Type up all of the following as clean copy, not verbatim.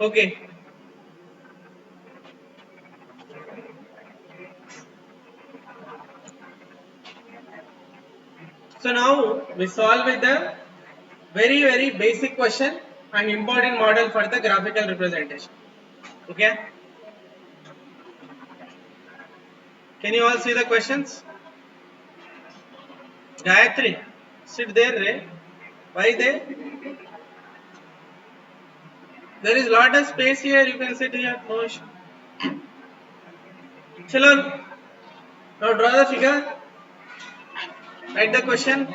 Okay. So now we solve with the very basic question and important model for the graphical representation. Okay. Can you all see the questions? Gayatri, sit there, Ray. Why there? There is lot of space here. You can sit here. No issue. Chalo. Now draw the figure. Write the question.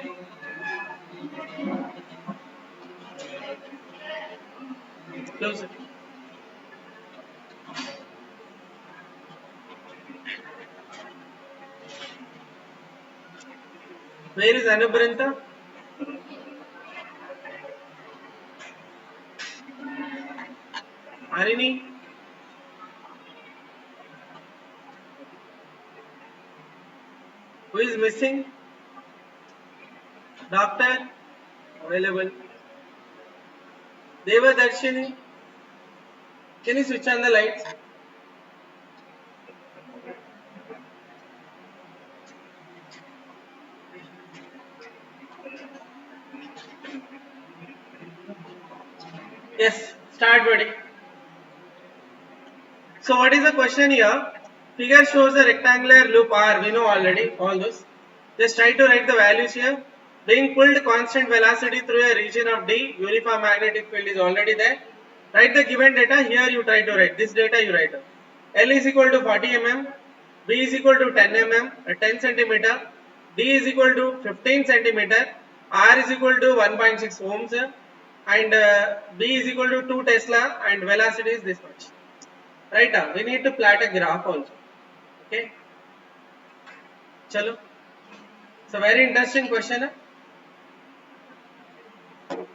Close it. Where is Anubranta? Harini? Who is missing? Doctor? Available. Devadarshini? Can you switch on the lights? Yes. Start, buddy. So what is the question here? Figure shows a rectangular loop R. We know already all those. Just try to write the values here. Being pulled constant velocity through a region of D, uniform magnetic field is already there. Write the given data. Here you try to write. This data you write. L is equal to 40 mm. B is equal to 10 mm, 10 centimeter. D is equal to 15 centimeter. R is equal to 1.6 ohms. And B is equal to 2 Tesla. And velocity is this much. Right, we need to plot a graph also. Okay, chalo. It's a very interesting question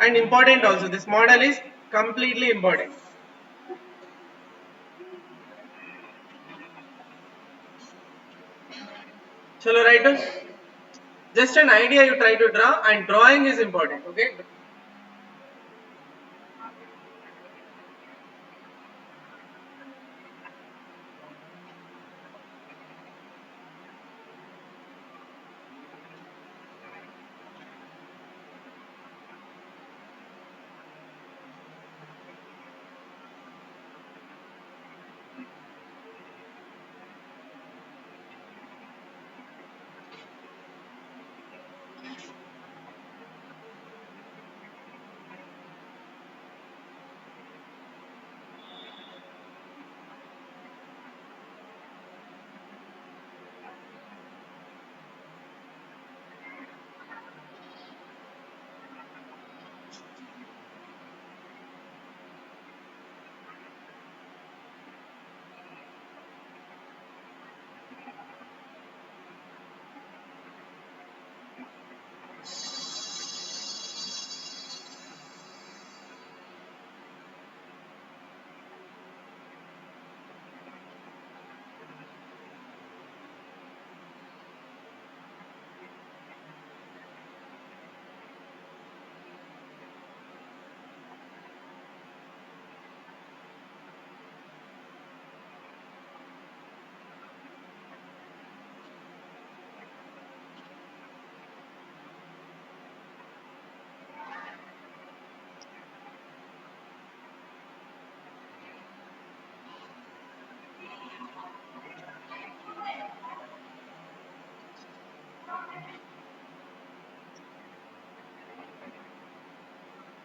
and important also. This model is completely important. Chalo, right? Just an idea you try to draw, and drawing is important. Okay.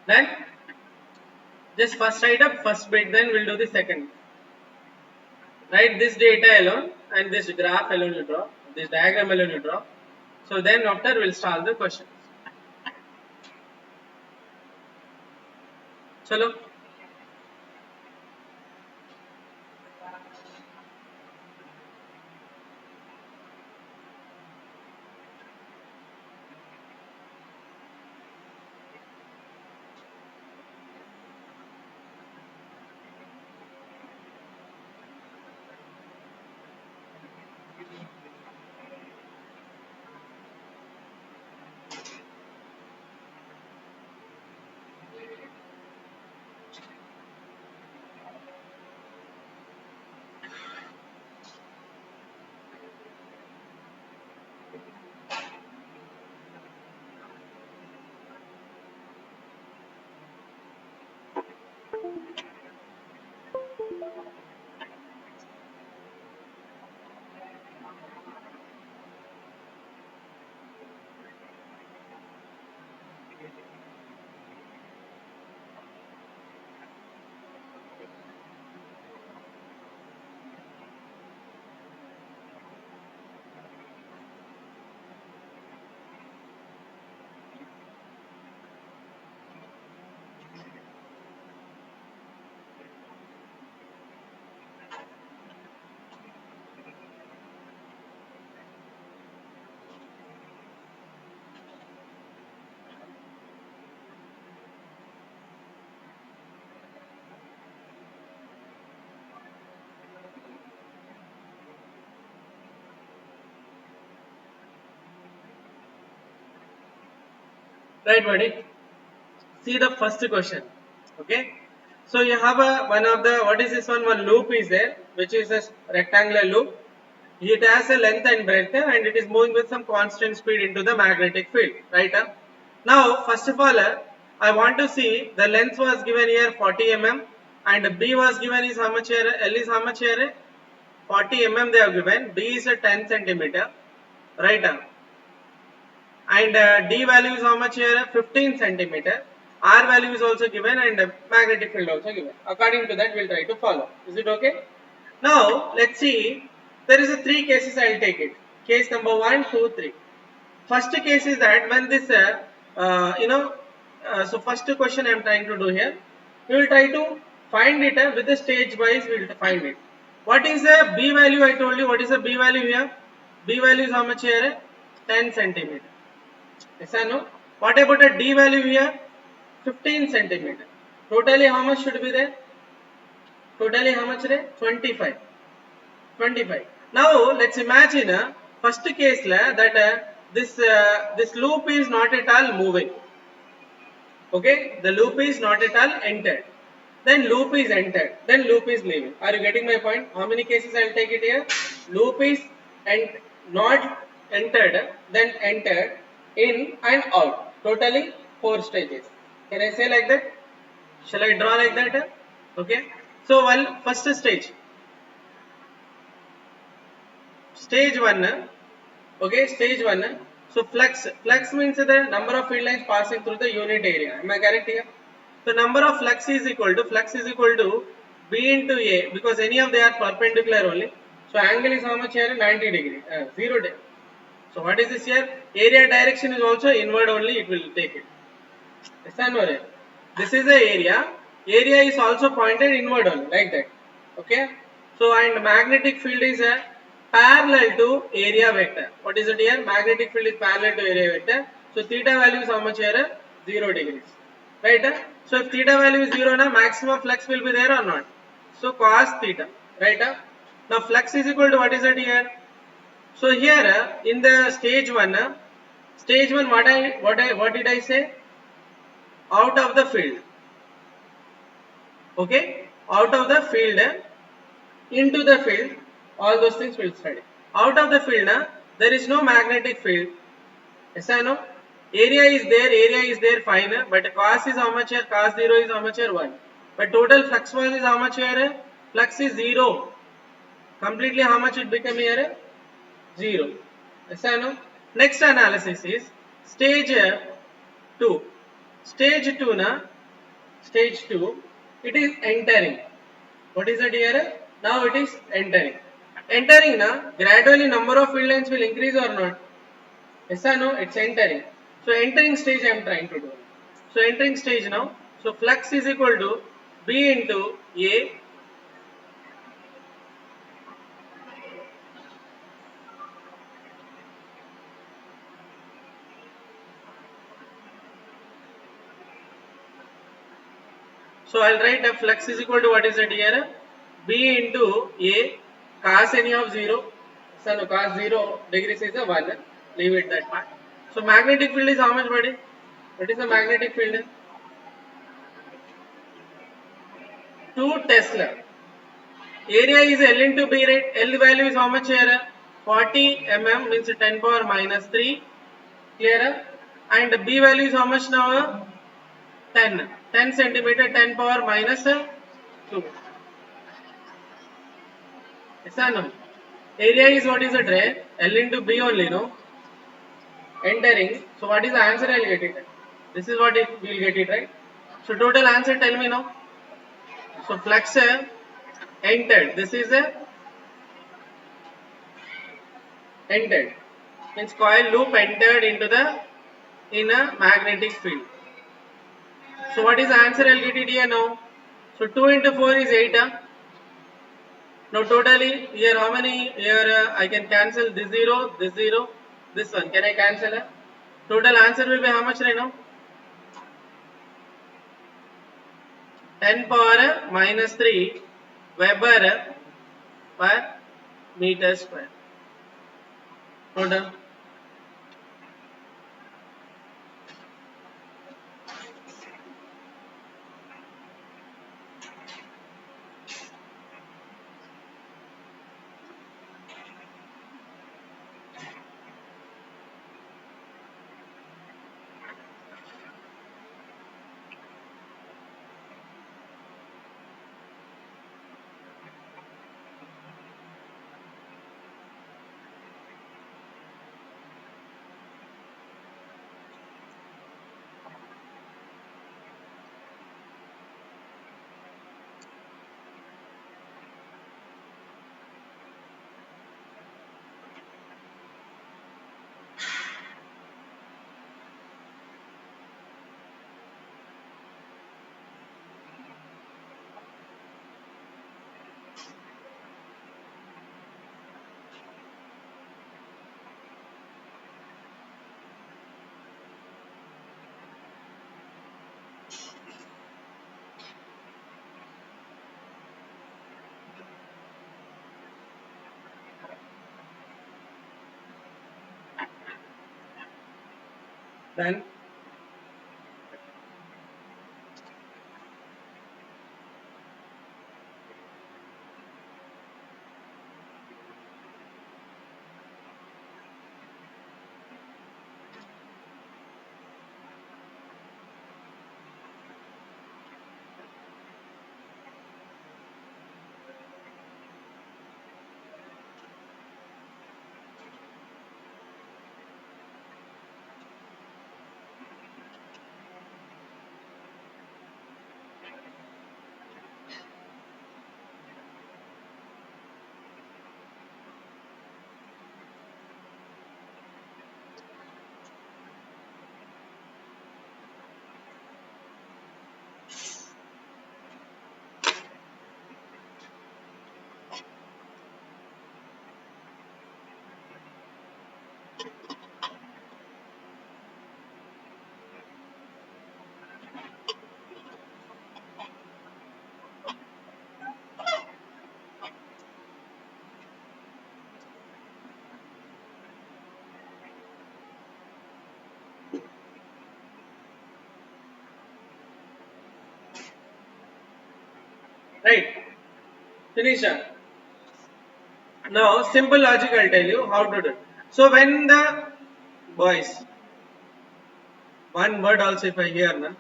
Then just first write up first bit, then we'll do the second. Write this data alone and this graph alone you draw, this diagram alone you draw. So then after we'll solve the question. Chalo. Right, buddy? See the first question. Okay. So you have a one of the what is this one? One loop is there, which is a rectangular loop. It has a length and breadth, and it is moving with some constant speed into the magnetic field. Right? Now, first of all, I want to see the length was given here 40 mm, and B was given is how much here? L is how much here? 40 mm they have given. B is a 10 centimeter. Right? And D value is how much here? 15 centimeter. R value is also given, and magnetic field also given. According to that, we'll try to follow. Is it okay? Now, let's see. There is a three cases. I'll take it. Case number 1, 2, 3. First case is that when this, so first question I am trying to do here. We will try to find it with the stage wise. We will find it. What is the B value? I told you. What is the B value here? B value is how much here? 10 centimeter. Yes or no? What about a D value here? 15 centimeter. Totally how much should be there? Totally how much there? 25. 25. Now let's imagine first case that this loop is not at all moving. Okay, the loop is not at all entered. Then loop is entered. Then loop is leaving. Are you getting my point? How many cases I will take it here? Loop is not entered, then entered, in and out. Totally 4 stages. Can I say like that? Shall I draw like that? Okay. So, well, first stage. Stage 1. Okay, stage 1. So, flux means the number of field lines passing through the unit area. Am I correct here? So, number of flux is equal to B into A, because any of they are perpendicular only. So, angle is how much here? 90 degree, 0 degree. So, what is this here? Area direction is also inward only, it will take it. Yes or no? This is the area. Area is also pointed inward only, like that. Okay. So, and magnetic field is parallel to area vector. What is it here? Magnetic field is parallel to area vector. So, theta value is how much here? 0 degrees. Right? So, if theta value is 0, now maximum flux will be there or not? So, cos theta. Right? Now, flux is equal to what is it here? So, here in the stage 1, what did I say? Out of the field. Okay, out of the field, into the field, all those things will study. Out of the field, there is no magnetic field. Yes or no? Area is there, fine. But cos is how much here? Cos 0 is how much here? 1. But total flux was is how much here? Flux is 0. Completely how much it become here? 0. Yes or no? Next analysis is stage 2. Stage 2 na, stage 2, it is entering. What is it here? Now it is entering. Entering na, gradually number of field lines will increase or not? Yes or no? It's entering. So entering stage I am trying to do. So entering stage now. So flux is equal to B into A. So I'll write a flux is equal to what is it here? B into A cos any of 0. So no, cos 0 degrees is a 1. Leave it that part. So magnetic field is how much, buddy? What is the magnetic field? 2 Tesla. Area is L into B, right? L value is how much here? 40 mm means 10 power minus 3. Clear? And B value is how much now? 10. 10 centimeter, 10 power minus 2. Yes or no? Area is what is it, right? L into B only, no? Entering. So what is the answer? I'll get it. This is what we'll get it, right? So total answer, tell me now. So flux entered. This is a entered. Means coil loop entered into the in a magnetic field. So what is the answer? I'll get it here now. So 2 into 4 is 8. Now totally here how many? Here I can cancel this 0, this one. Can I cancel? Total answer will be how much right now? 10 power minus 3 Weber per meter square. Total. Then right, finish up. Now simple logic I'll tell you how to do it. So when the boys, one word also if I hear na,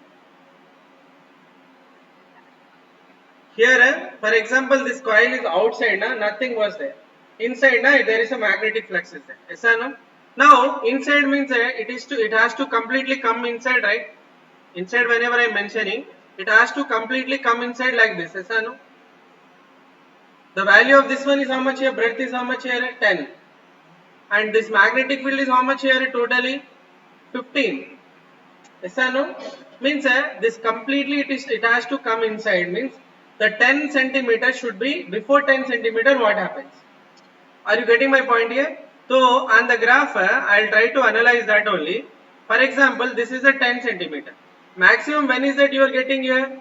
here for example this coil is outside na, nothing was there. Inside na there is a magnetic flux is there. Yes or no? Now inside means it has to completely come inside, right? Inside whenever I am mentioning, it has to completely come inside like this. Yes or no? The value of this one is how much here? Breadth is how much here? 10. And this magnetic field is how much here? Totally 15. Yes or no? Means this completely it has to come inside. Means the 10 centimeter should be before 10 centimeter. What happens? Are you getting my point here? So on the graph, I'll try to analyze that only. For example, this is a 10 centimeter. Maximum when is that you are getting here?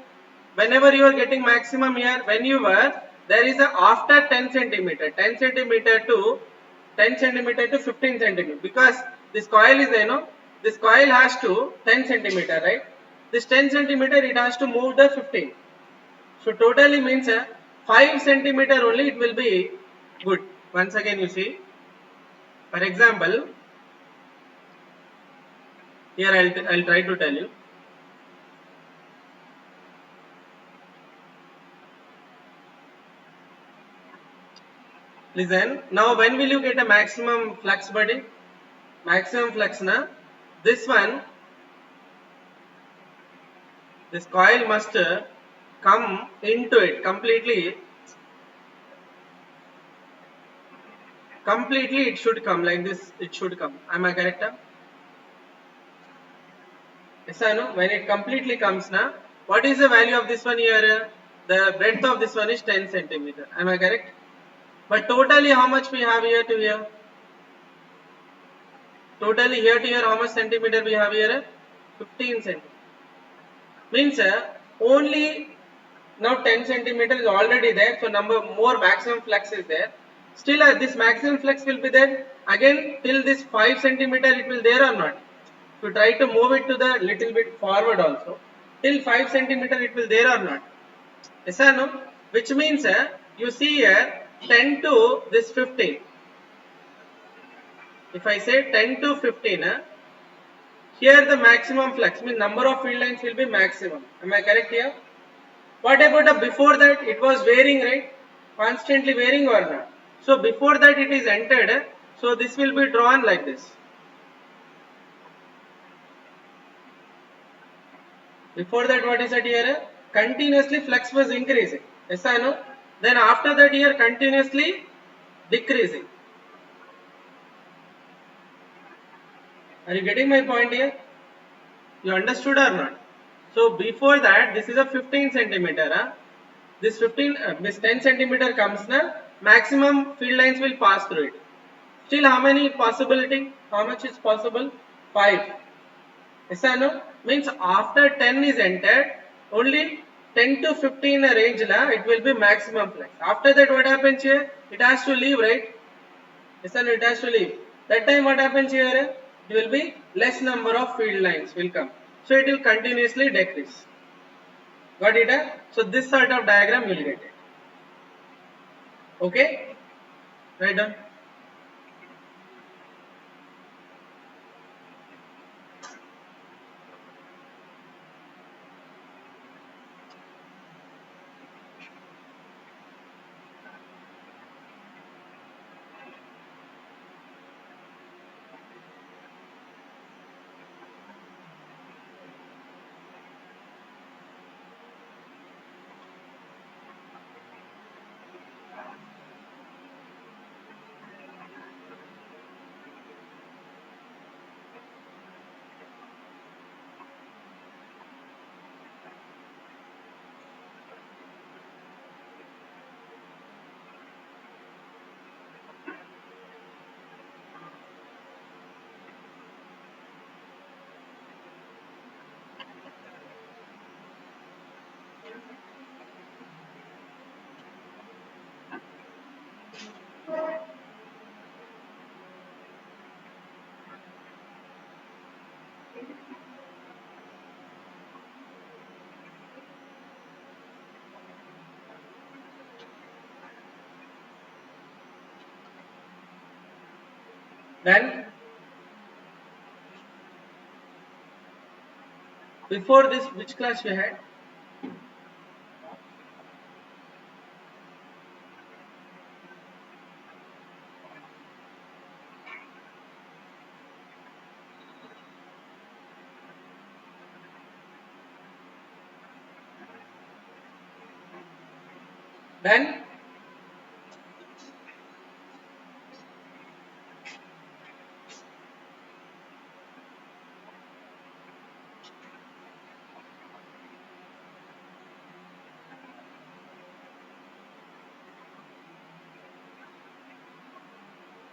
Whenever you are getting maximum here, when you were, there is a after 10 centimeter, 10 centimeter to 10 centimeter to 15 centimeter. Because this coil is there, no? This coil has to 10 centimeter, right? This 10 centimeter, it has to move the 15. So totally means 5 centimeter only it will be good. Once again you see, for example, here I'll try to tell you. Listen, now when will you get a maximum flux buddy? Maximum flux na, this one, this coil must come into it completely it should come like this, it should come. Am I correct? Yes I know. When it completely comes now, what is the value of this one here? The breadth of this one is 10 centimeter. Am I correct? But totally how much we have here to here? Totally here to here how much centimeter we have here? 15 centimeter. Means only now 10 centimeter is already there. So number more maximum flux is there. Still this maximum flux will be there. Again till this 5 centimeter it will there or not? To try to move it to the little bit forward also. Till 5 centimeter it will there or not? Yes or no? Which means you see here 10 to this 15. If I say 10 to 15, here the maximum flux means number of field lines will be maximum. Am I correct here? What about before that? It was varying, right? Constantly varying or not? So before that it is entered. So this will be drawn like this. Before that what is that here? Continuously flux was increasing. Yes or no? Then after that here continuously decreasing. Are you getting my point here? You understood or not? So before that this is a 15 centimeter. This 10 centimeter comes na, maximum field lines will pass through it. Still how many possibility? How much is possible? 5. Yes or no? Means after 10 is entered, only 10 to 15 range la it will be maximum flex. After that what happens here? It has to leave, right? Yes or no? It has to leave. That time what happens here? It will be less number of field lines will come. So it will continuously decrease. Got it? So this sort of diagram you will get it. Okay? Right done. Then before this which class we had? Then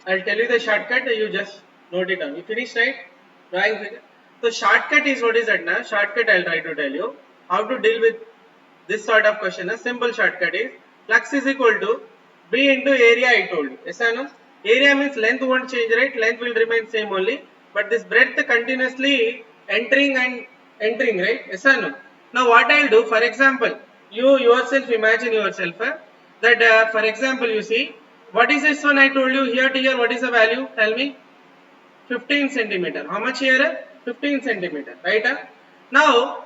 I'll tell you the shortcut, you just note it down. You finish, right? Drawing figure. So shortcut is what is that now? Shortcut I'll try to tell you. How to deal with this sort of question. A simple shortcut is flux is equal to B into area I told you. Yes or no? Area means length won't change, right? Length will remain same only. But this breadth continuously entering and entering, right? Yes or no? Now what I'll do, for example, you yourself imagine yourself that for example you see what is this one I told you here to here, what is the value? Tell me. 15 centimeter. How much here? 15 centimeter, right? Now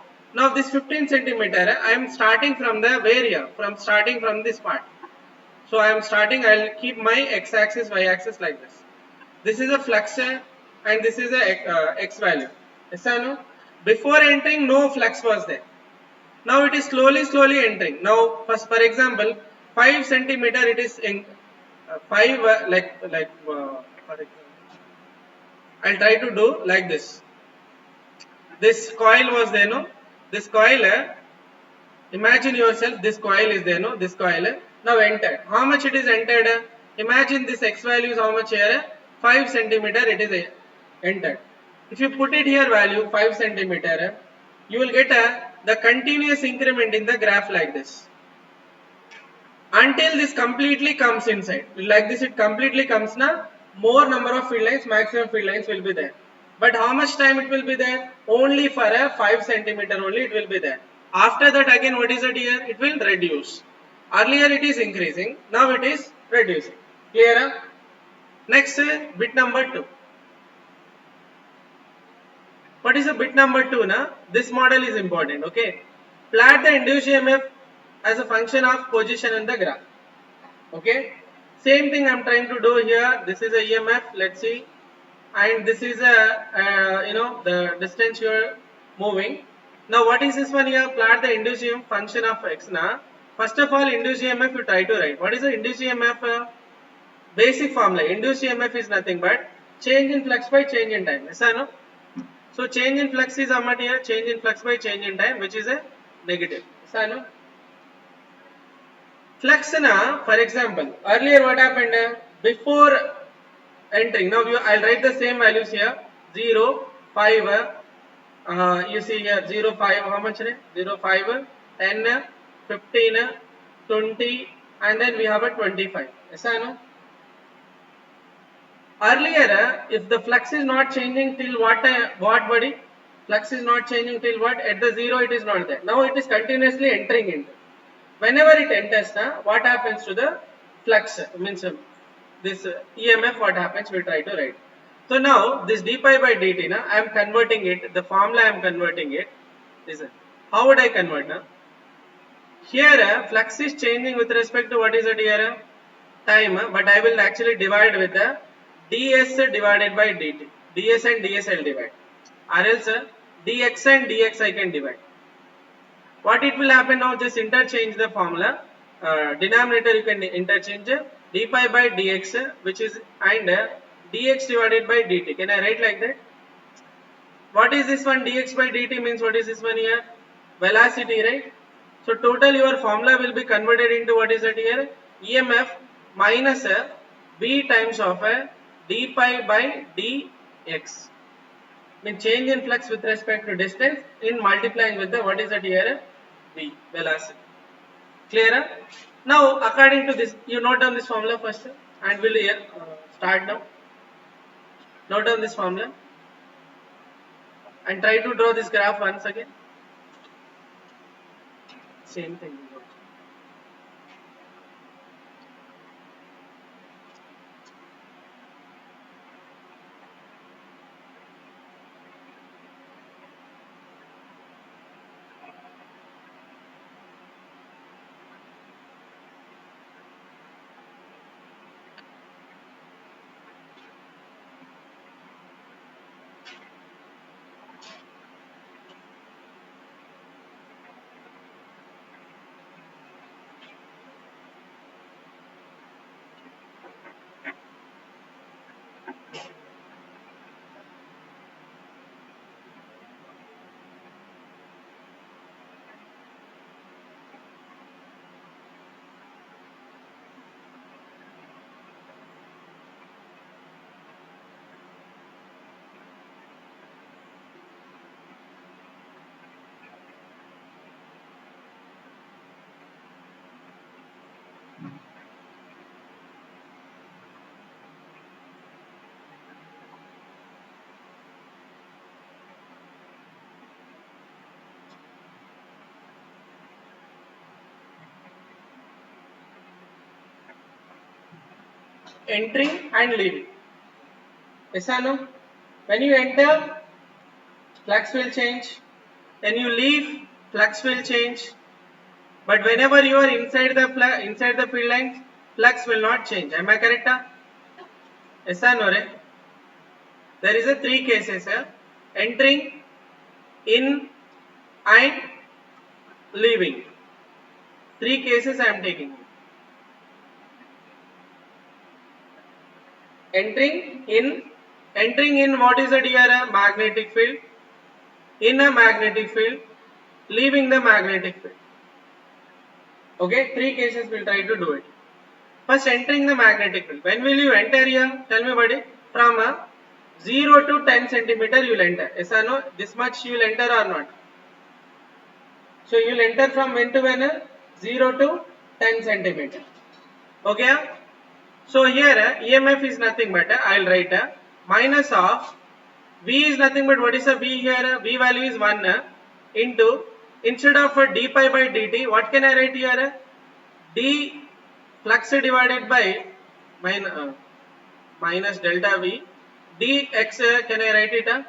this 15 centimeter, I am starting from the where here? From starting from this part. So I am starting, I will keep my x-axis, y-axis like this. This is a flux and this is a x value. Yes or no? Before entering, no flux was there. Now it is slowly entering. Now, first, for example, 5 centimeter it is in 5 for example, I'll try to do like this. This coil was there, no? This coil, imagine yourself, this coil is there, no? This coil, now entered. How much it is entered? Imagine this x value is how much here? 5 centimeter it is entered. If you put it here value 5 centimeter, you will get the continuous increment in the graph like this. Until this completely comes inside. Like this it completely comes now. More number of field lines, maximum field lines will be there. But how much time it will be there? Only for a 5 centimeter only it will be there. After that again what is it here? It will reduce. Earlier it is increasing, now it is reducing. Clear? Next bit number 2. What is the bit number 2 na? This model is important, okay? Plot the induced EMF as a function of position in the graph. Okay, same thing I'm trying to do here. This is a EMF, let's see, and this is a the distance you're moving. Now what is this one here? Plot the induced EMF function of x. Now first of all, induced EMF you try to write. What is the induced EMF? Basic formula. Induced EMF is nothing but change in flux by change in time. Yes or no? So change in flux is how much here? Change in flux by change in time, which is a negative. Yes or no? Flux na, for example, earlier what happened? Before entering, now I'll write the same values here, 0, 5, You see here 0, 5, how much? 0, 5, 10, 15, 20, and then we have a 25. Yes or no? Earlier, if the flux is not changing till what buddy? Flux is not changing till what? At the 0 it is not there. Now it is continuously entering into. Whenever it enters, what happens to the flux? Means this EMF, what happens? We try to write. So now this d pi by dt, I am converting it. The formula I am converting it. Listen, how would I convert? Here, flux is changing with respect to what is it here? Time, but I will actually divide with the ds divided by dt. ds and ds I will divide. Or else dx and dx I can divide. What it will happen now? Just interchange the formula. Denominator you can interchange d pi by dx, which is and dx divided by dt. Can I write like that? What is this one? Dx by dt means what is this one here? Velocity, right? So total your formula will be converted into what is it here? EMF minus v times of d pi by dx. Mean change in flux with respect to distance in multiplying with the what is it here? V, velocity. Clear? Now according to this, you note down this formula first and we'll start now. Note down this formula and try to draw this graph once again. Same thing. Entering and leaving. Yes or no? When you enter, flux will change. When you leave, flux will change. But whenever you are inside the field lines, flux will not change. Am I correct? Yes or no? There is a three cases here: entering, in, and leaving. Three cases I am taking. Entering in what is it here? A magnetic field. In a magnetic field, leaving the magnetic field. Okay, three cases we'll try to do it. First, entering the magnetic field. When will you enter here? Tell me, buddy. From 0 to 10 centimeter you will enter. Yes or no? This much you will enter or not? So you will enter from when to when? 0 to 10 centimeter. Okay. So here EMF is nothing but I will write minus of V is nothing but what is a V here? V value is 1 into, instead of d pi by dt, what can I write here? D flux divided by minus delta V dx. Can I write it?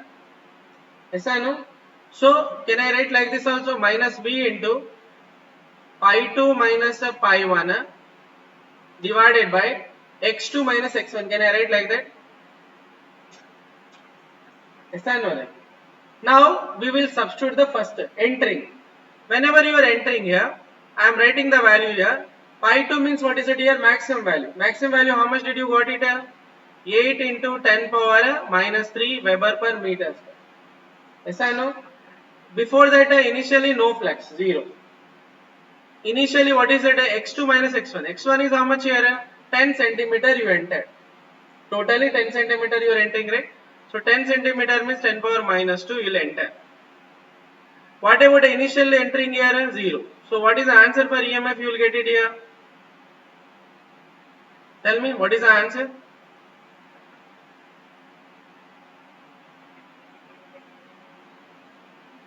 Yes or no? So can I write like this also? Minus V into pi 2 minus pi 1 divided by x2 minus x1. Can I write like that? Yes or no? Now we will substitute the first entering. Whenever you are entering here, I am writing the value here. Pi 2 means what is it here? Maximum value. Maximum value, how much did you got it here? 8 into 10 power minus 3 Weber per meter square. Yes or no? Before that initially no flux, 0. Initially what is it? X2 minus x1. X1 is how much here? 10 centimeter you entered. Totally 10 centimeter you are entering, right? So 10 centimeter means 10 power minus 2 you will enter. What about the initial entering here? 0. So what is the answer for EMF? You will get it here. Tell me, what is the answer?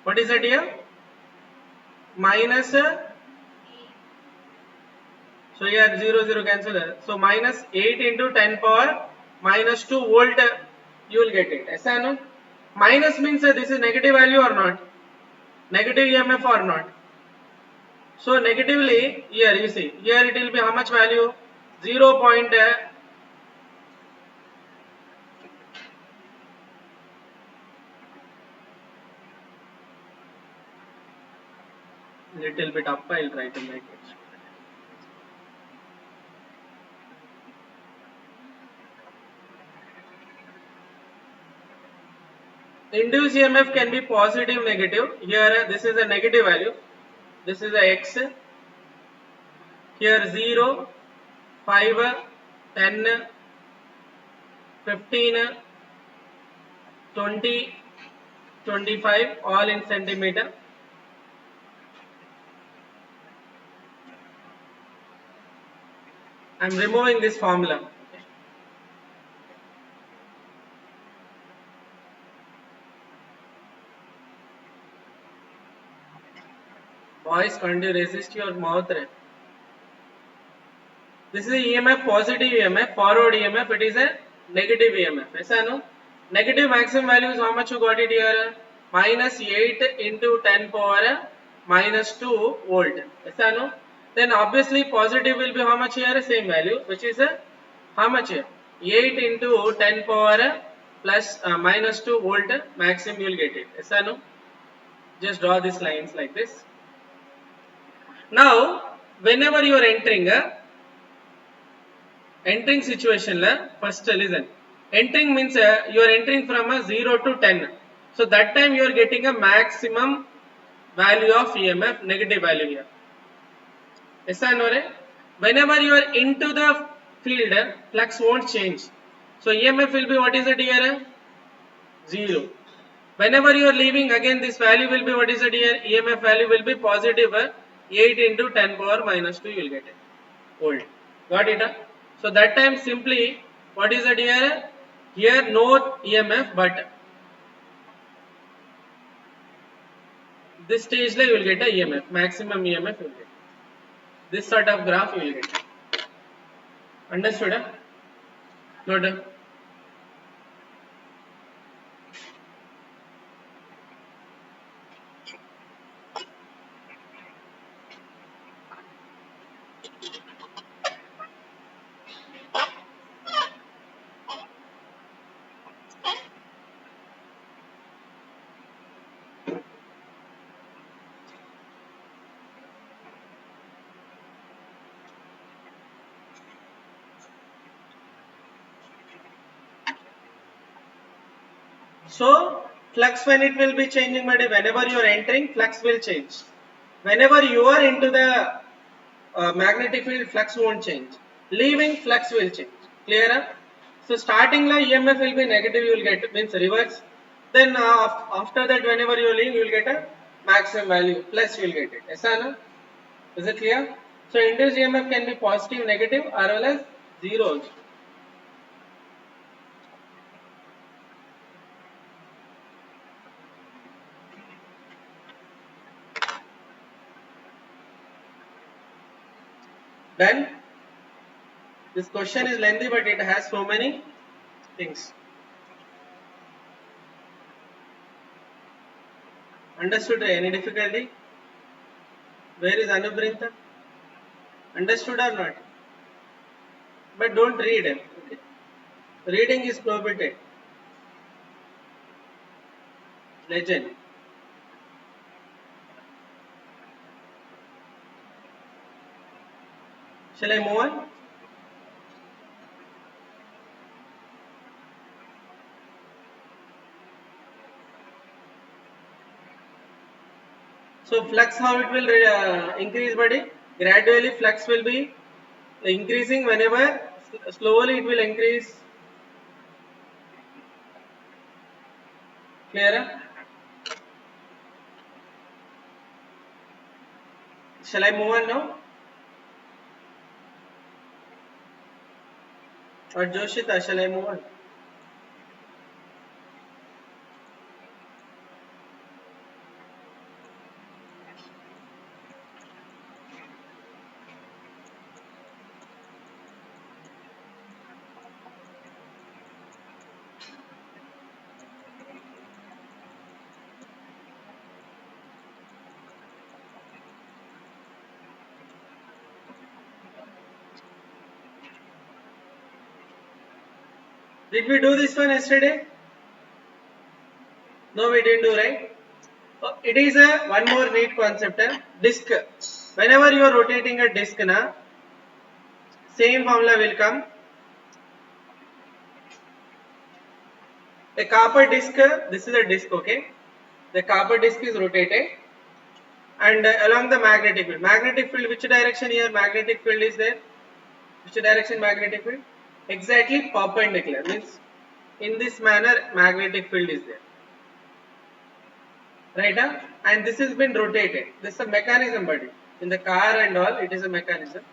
What is it here? Minus, so here 0, 0 cancel. So minus 8 into 10 power minus 2 volt, you will get it. Yes or no? Minus means this is negative value or not? Negative EMF or not? So negatively, here you see, here it will be how much value? 0. Little bit up, I will try to make it. Induced EMF can be positive, negative. Here this is a negative value. This is a X. Here 0, 5, 10, 15, 20, 25, all in centimeter. I am removing this formula. Boys, can't you resist your mouth? This is a EMF, positive EMF, forward EMF, it is a negative EMF. Yes or no? Negative maximum value is how much you got it here? Minus 8 into 10 power minus 2 volt. Yes or no? Then obviously positive will be how much here? Same value, which is how much here? 8 into 10 power plus minus 2 volt maximum you will get it. Yes or no? Just draw these lines like this. Now, whenever you are entering situation la, first listen, entering means you are entering from a 0 to 10, so that time you are getting a maximum value of EMF, negative value here. Yes or no? Whenever you are into the field, flux won't change, so EMF will be, what is it here? 0. Whenever you are leaving, again this value will be, what is it here? EMF value will be positive 8 into 10 power minus 2 you will get it, volt. Got it? So that time simply, what is it here? Here no EMF, but this stage you will get a EMF, maximum EMF you will get. This sort of graph you will get. Understood? Good. So flux, when it will be changing, but whenever you are entering, flux will change. Whenever you are into the magnetic field, flux won't change. Leaving, flux will change. Clear? So starting la EMF will be negative, you will get, means reverse. Then after that, whenever you leave, you will get a maximum value, plus you will get it. Yes or no? Is it clear? So induced EMF can be positive, negative, as well as 0 also. Then this question is lengthy, but it has so many things. Understood? Any difficulty? Where is Anubrinta? Understood or not? But don't read. Okay. Reading is prohibited. Legend. Shall I move on? So flux, how it will increase, buddy? Gradually flux will be increasing whenever slowly it will increase. Clear? Shall I move on now? Or Joshita, shall I move on? Did we do this one yesterday? No, we didn't do, right? It is a one more neat concept. Disk. Whenever you are rotating a disk, same formula will come. A copper disk. This is a disk, okay? The copper disk is rotated, and along the magnetic field. Magnetic field, which direction here? Magnetic field is there. Which direction magnetic field? Exactly perpendicular. Means in this manner magnetic field is there. Right? And this has been rotated. This is a mechanism, buddy. In the car and all, it is a mechanism.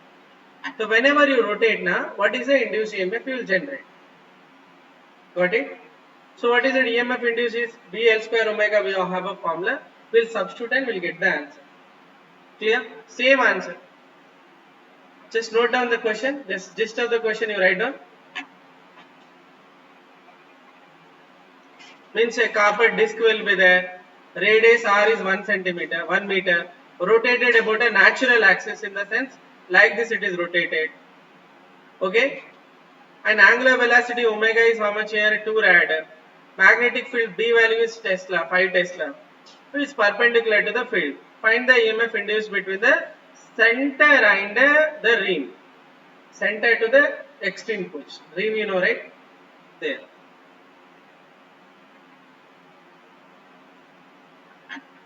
So whenever you rotate now, what is the induced EMF you will generate? Got it? So what is it? EMF induced is B L square omega. We have a formula. We'll substitute and we'll get the answer. Clear? Same answer. Just note down the question. Just gist of the question you write down. Means a copper disc will be there. Radius R is 1 centimeter, 1 meter. Rotated about a natural axis, in the sense like this it is rotated. Okay? And angular velocity omega is how much here? 2 rad. Magnetic field B value is Tesla, 5 Tesla. It is perpendicular to the field. Find the EMF induced between the center and the rim. Center to the extreme push. Rim, you know, right? There.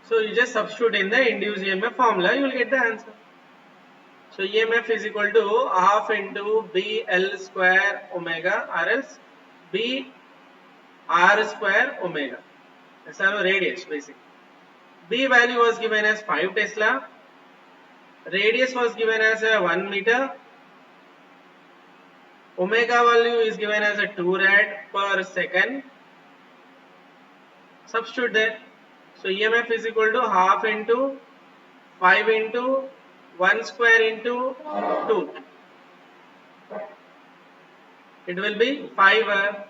So you just substitute in the induced EMF formula, you will get the answer. So EMF is equal to half into BL square omega, or else B R square omega. That's our radius basically. B value was given as 5 Tesla. Radius was given as a 1 meter. Omega value is given as a 2 rad per second. Substitute there. So EMF is equal to half into 5 into 1 square into 2. It will be 5.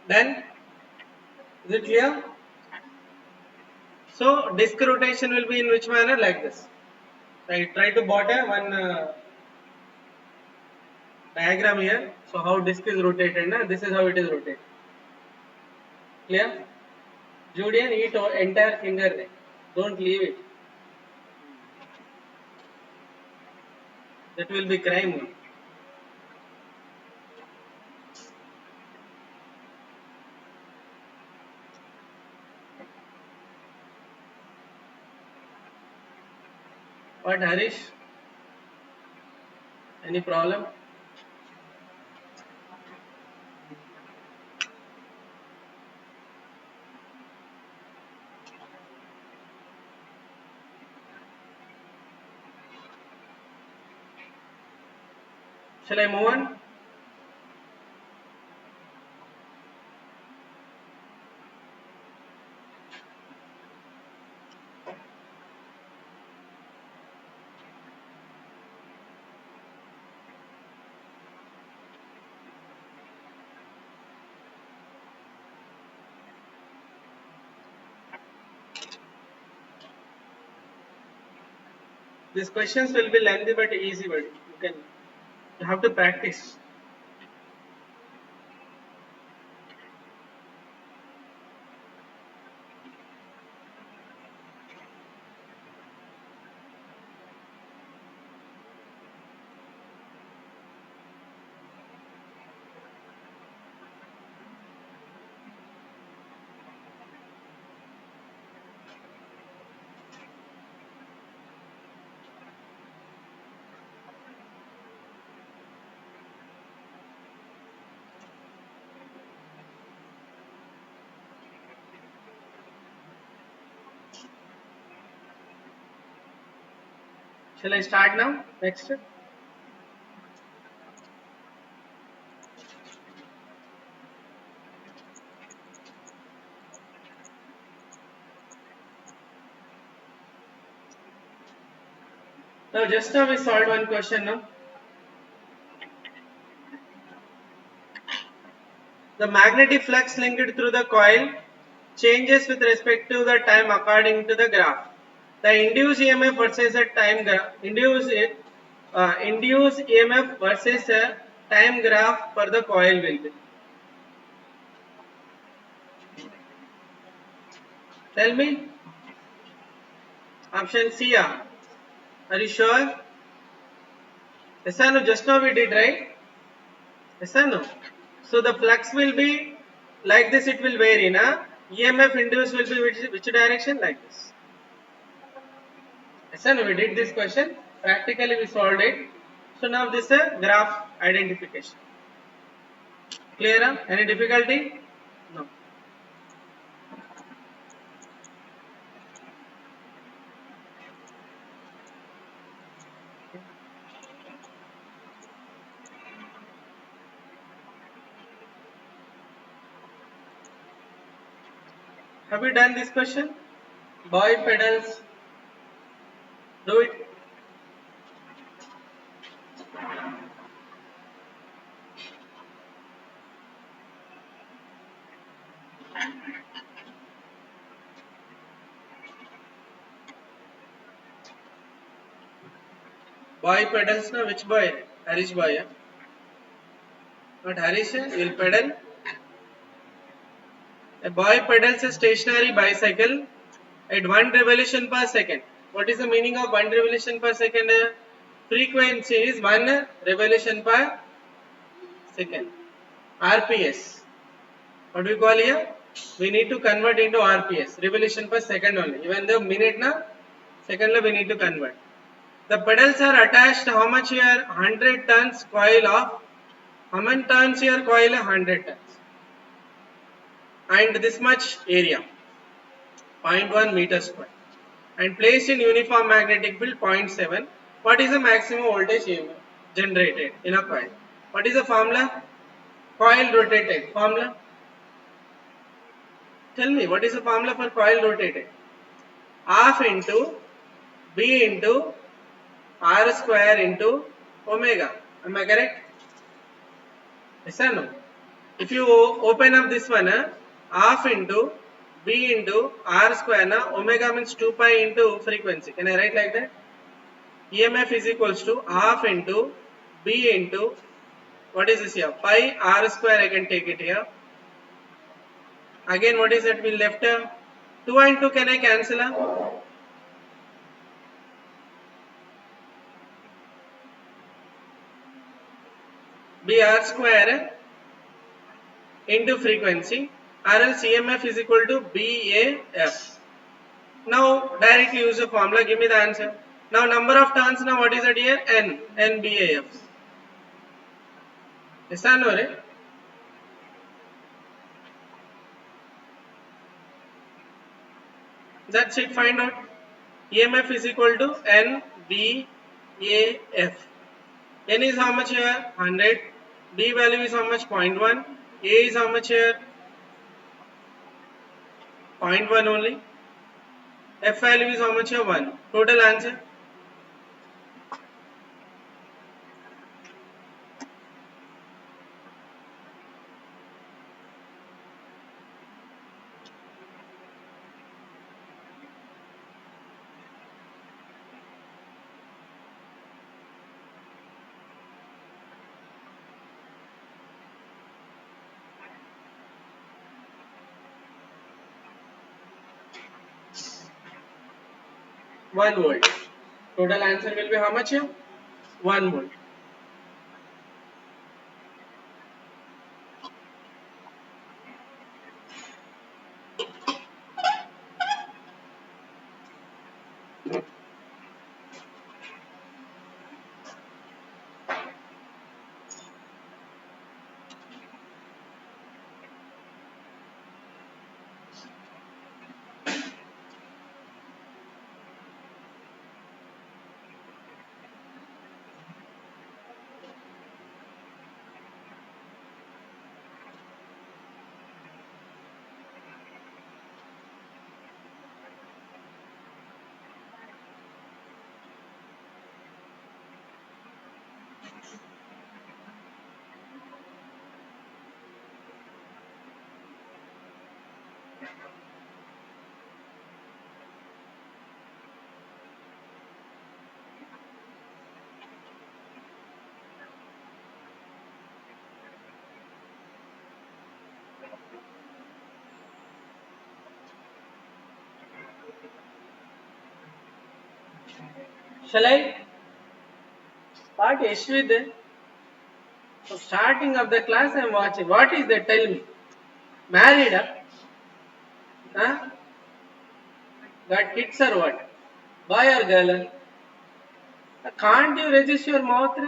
Then, is it clear? So disk rotation will be in which manner? Like this. Right. Try to plot one diagram here. So how disk is rotated, na? This is how it is rotated. Clear? Julian, eat entire finger. Don't leave it. That will be crime. What, Harish? Any problem? Shall I move on? These questions will be lengthy but easy, but you have to practice. Shall I start now? Next. Now, just now we solved one question. Now, the magnetic flux linked through the coil changes with respect to the time according to the graph. The induced EMF versus a time graph. Induced EMF versus a time graph for the coil will be. Tell me. Option C. Are you sure? Yes or no? Just now we did, right? Yes or no? So the flux will be like this. It will vary. Na? EMF induced will be which direction? Like this. Yes or no? We did this question. Practically we solved it. So now this is a graph identification. Clear? Any difficulty? No. Have you done this question? Boy pedals. Do it. Boy pedals na which boy? Harish boy. Yeah? Not Harish, you will pedal. A boy pedals a stationary bicycle at 1 revolution per second. What is the meaning of 1 revolution per second? Frequency is 1 revolution per second. RPS. What do we call here? We need to convert into RPS. Revolution per second only. Even the minute na second we need to convert. The pedals are attached how much here? 100 tons coil of. How many tons here? Coil 100 tons. And this much area. 0.1 meter square. And placed in uniform magnetic field 0.7. What is the maximum voltage generated in a coil? What is the formula? Coil rotated. Formula? Tell me, what is the formula for coil rotated? Half into B into R square into omega. Am I correct? Yes or no? If you open up this one, half into B into R square, omega means 2 pi into frequency. Can I write like that? EMF is equals to half into B into, what is this here? Pi R square, I can take it here. Again, what is that we left here? 2 and 2 can I cancel? BR square into frequency, or else EMF is equal to BAF. Now directly use the formula, give me the answer. Now number of turns, now what is it here? N. NBAF. Yes or no? Right? That's it, find out. EMF is equal to NBAF. N is how much here? 100. B value is how much? 0.1. A is how much here? 0.1 only. F value is how much here? 1. Total answer? One volt. Total answer will be how much here? 1 volt. Shall I? What issue is there? So starting of the class I am watching. What is that? Tell me. Married? Huh? Got kids or what? Boy or girl? Can't you resist your mouth?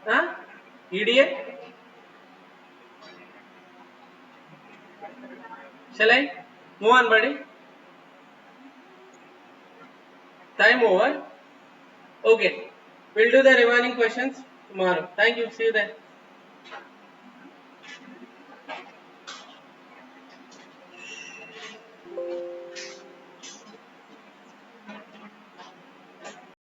Huh? Idiot? Shall I? Move on, buddy. Time over. Okay. We'll do the remaining questions tomorrow. Thank you. See you then.